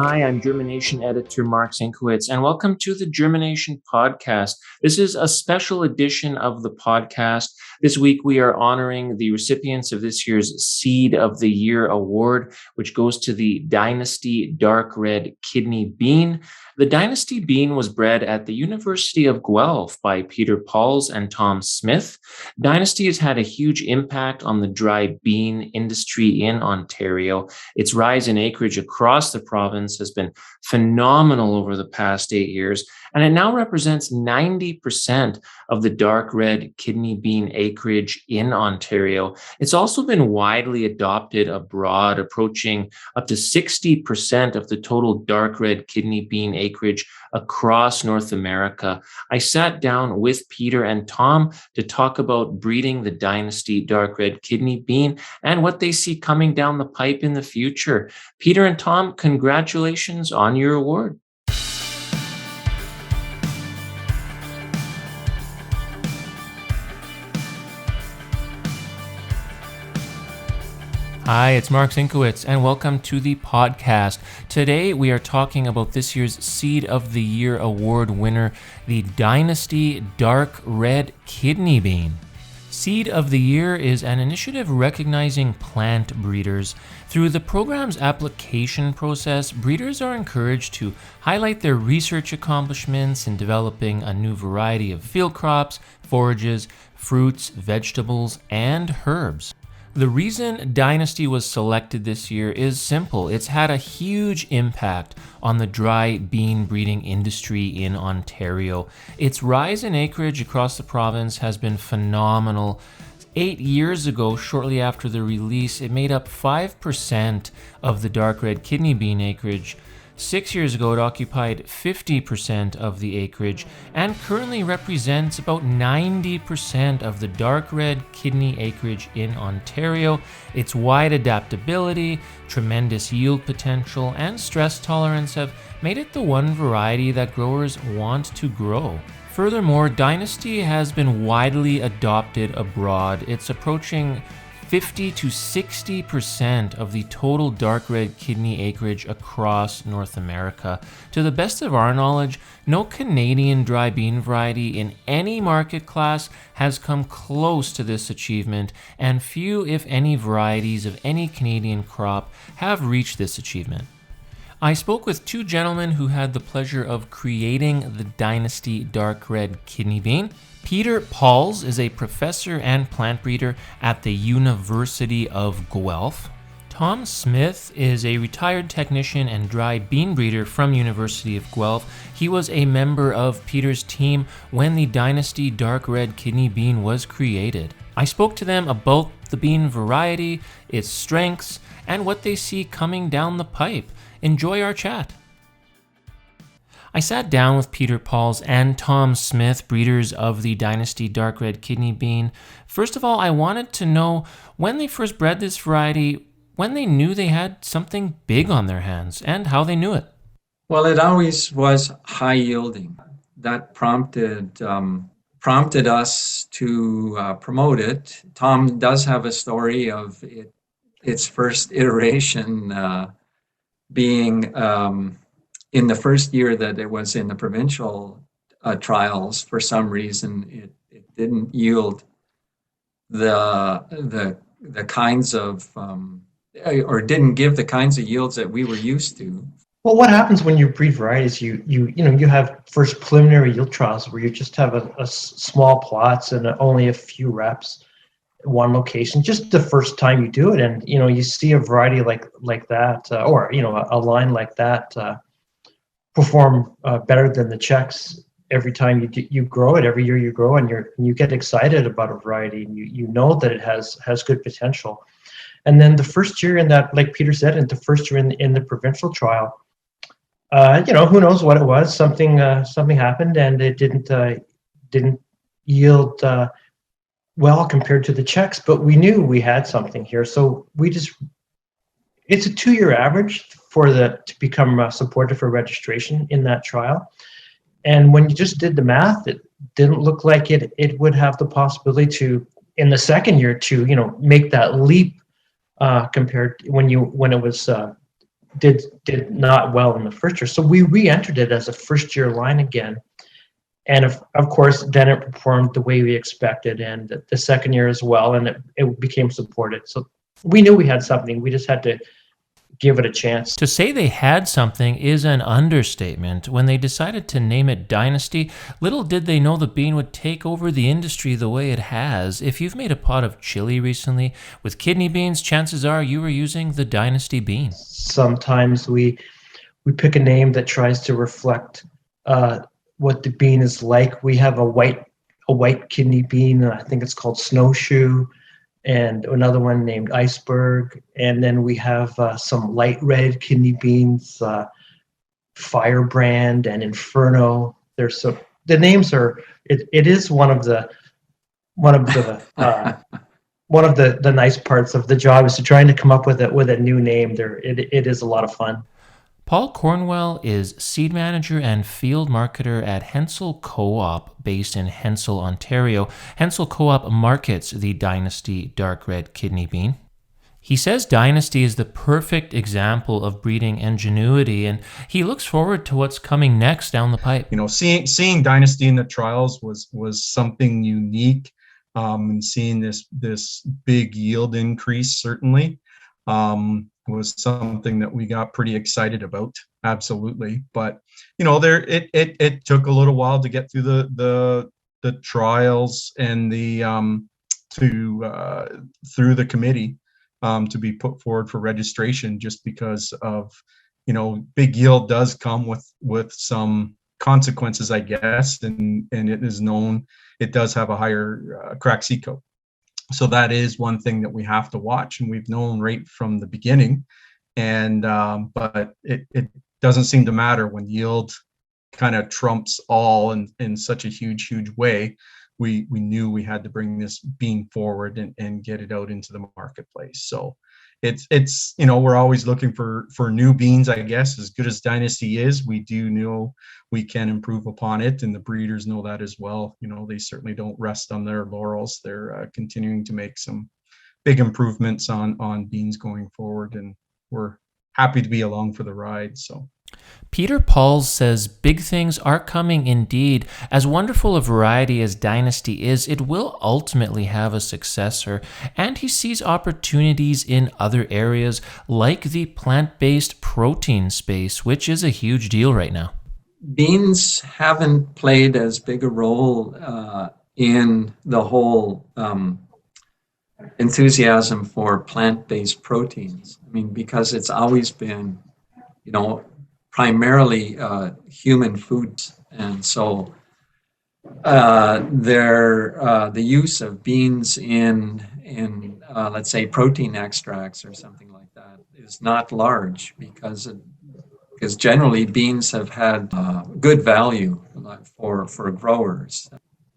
Hi, I'm Germination editor Mark Sinkowitz, and welcome to the Germination podcast. This is a special edition of the podcast. This week, we are honoring the recipients of this year's Seed of the Year award, which goes to the Dynasty dark red kidney bean. The Dynasty bean was bred at the University of Guelph by Peter Pauls and Tom Smith. Dynasty has had a huge impact on the dry bean industry in Ontario. Its rise in acreage across the province has been phenomenal over the past 8 years, and it now represents 90% of the dark red kidney bean acreage in Ontario. It's also been widely adopted abroad, approaching up to 60% of the total dark red kidney bean acreage across North America. I sat down with Peter and Tom to talk about breeding the Dynasty dark red kidney bean and what they see coming down the pipe in the future. Peter and Tom, congratulations on your award. Hi, it's Mark Sinkowitz, and welcome to the podcast. Today, we are talking about this year's Seed of the Year award winner, the Dynasty Dark Red Kidney Bean. Seed of the Year is an initiative recognizing plant breeders. Through the program's application process, breeders are encouraged to highlight their research accomplishments in developing a new variety of field crops, forages, fruits, vegetables, and herbs. The reason Dynasty was selected this year is simple. It's had a huge impact on the dry bean breeding industry in Ontario. Its rise in acreage across the province has been phenomenal. 8 years ago, shortly after the release, it made up 5% of the dark red kidney bean acreage. 6 years ago, it occupied 50% of the acreage and currently represents about 90% of the dark red kidney acreage in Ontario. Its wide adaptability, tremendous yield potential, and stress tolerance have made it the one variety that growers want to grow. Furthermore, Dynasty has been widely adopted abroad. It's approaching 50 to 60% of the total dark red kidney acreage across North America. To the best of our knowledge, no Canadian dry bean variety in any market class has come close to this achievement, and few, if any, varieties of any Canadian crop have reached this achievement. I spoke with two gentlemen who had the pleasure of creating the Dynasty dark red kidney bean. Peter Pauls is a professor and plant breeder at the University of Guelph. Tom Smith is a retired technician and dry bean breeder from University of Guelph. He was a member of Peter's team when the Dynasty dark red kidney bean was created. I spoke to them about the bean variety, its strengths, and what they see coming down the pipe. Enjoy our chat. I sat down with Peter Pauls and Tom Smith, breeders of the Dynasty dark red kidney bean. First of all, I wanted to know when they first bred this variety, when they knew they had something big on their hands, and how they knew it. Well, it always was high yielding. That prompted us to promote it. Tom does have a story of its first iteration being in the first year that it was in the provincial trials. For some reason, it didn't yield the kinds of or didn't give the kinds of yields that we were used to. Well, what happens when you breed varieties? You have first preliminary yield trials where you just have a small plots and only a few reps, one location, just the first time you do it, and you see a variety like that, or a line like that perform better than the checks every time you grow it. Every year you grow, and you get excited about a variety, and you know that it has good potential. And then the first year in that, like Peter said, in the first year in the provincial trial, who knows what it was? Something happened, and it didn't yield well compared to the checks. But we knew we had something here, so it's a 2-year average to become supported for registration in that trial. And when you just did the math, it didn't look like it would have the possibility to, in the second year, to make that leap compared when it was did not well in the first year. So we re-entered it as a first year line again. And of course, then it performed the way we expected, and the second year as well, and it became supported. So we knew we had something. We just had to give it a chance. To say they had something is an understatement. When they decided to name it Dynasty, little did they know the bean would take over the industry the way it has. If you've made a pot of chili recently with kidney beans, chances are you were using the Dynasty bean. Sometimes we pick a name that tries to reflect what the bean is like. We have a white kidney bean, I think it's called Snowshoe, and another one named Iceberg. And then we have some light red kidney beans, Firebrand and Inferno. There's some, the names are, it is one of the nice parts of the job is to trying to come up with a new name. It is a lot of fun. Paul Cornwell is seed manager and field marketer at Hensel Co-op, based in Hensel, Ontario. Hensel Co-op markets the Dynasty dark red kidney bean. He says Dynasty is the perfect example of breeding ingenuity, and he looks forward to what's coming next down the pipe. You know, seeing Dynasty in the trials was something unique, and seeing this big yield increase certainly was something that we got pretty excited about. Absolutely. But you know, it took a little while to get through the trials and the through the committee to be put forward for registration, just because of, you know, big yield does come with some consequences, I guess, and it is known it does have a higher crack seed coat. So that is one thing that we have to watch, and we've known right from the beginning. And but it doesn't seem to matter when yield kind of trumps all in such a huge way. We knew we had to bring this bean forward and get it out into the marketplace. So it's you know, we're always looking for new beans, I guess. As good as Dynasty is, we do know we can improve upon it, and the breeders know that as well. You know, they certainly don't rest on their laurels. They're continuing to make some big improvements on beans going forward, and we're happy to be along for the ride. So Peter Pauls says big things are coming indeed. As wonderful a variety as Dynasty is, it will ultimately have a successor, and he sees opportunities in other areas like the plant-based protein space, which is a huge deal right now. Beans haven't played as big a role in the whole enthusiasm for plant-based proteins. I mean, because it's always been, you know, primarily human foods, and so the use of beans in let's say protein extracts or something like that is not large, because generally beans have had good value for growers.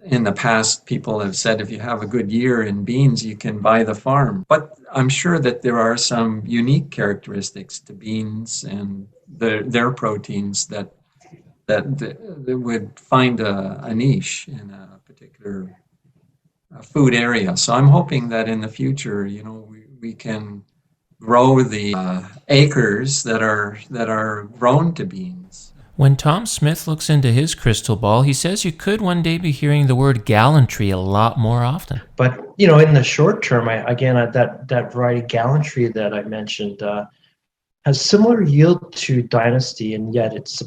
In the past, people have said if you have a good year in beans, you can buy the farm. But I'm sure that there are some unique characteristics to beans and their proteins that would find a niche in a particular food area. So I'm hoping that in the future, you know, we can grow the acres that are grown to beans. When Tom Smith looks into his crystal ball, he says you could one day be hearing the word gallantry a lot more often. But, you know, in the short term, that variety gallantry that I mentioned has similar yield to Dynasty, and yet it's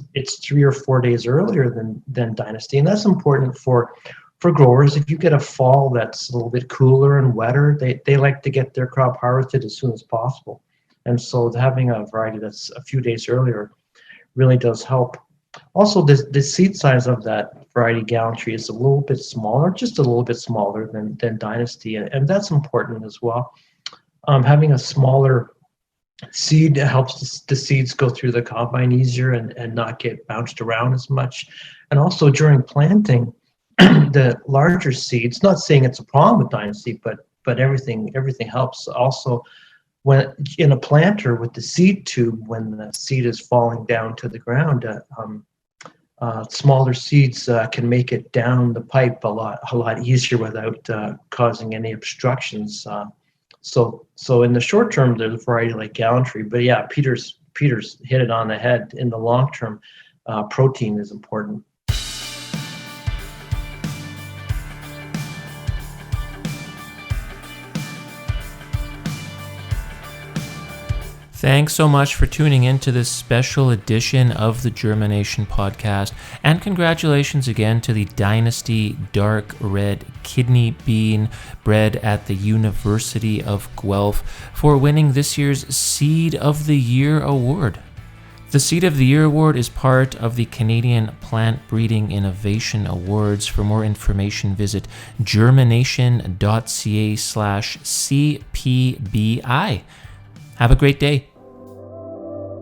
3 or 4 days earlier than Dynasty. And that's important for growers. If you get a fall that's a little bit cooler and wetter, they like to get their crop harvested as soon as possible. And so having a variety that's a few days earlier really does help. Also, the seed size of that variety gallantry is a little bit smaller, just a little bit smaller than Dynasty, and that's important as well. Having a smaller seed helps the seeds go through the combine easier and not get bounced around as much. And also during planting, the larger seeds, not saying it's a problem with Dynasty, but everything helps. Also, when in a planter with the seed tube, when the seed is falling down to the ground, smaller seeds can make it down the pipe a lot easier without causing any obstructions. So in the short term, there's a variety like gallantry. But yeah, Peter's Peter's hit it on the head. In the long term, protein is important. Thanks so much for tuning in to this special edition of the Germination Podcast, and congratulations again to the Dynasty Dark Red Kidney Bean bred at the University of Guelph for winning this year's Seed of the Year Award. The Seed of the Year Award is part of the Canadian Plant Breeding Innovation Awards. For more information, visit germination.ca/CPBI. Have a great day.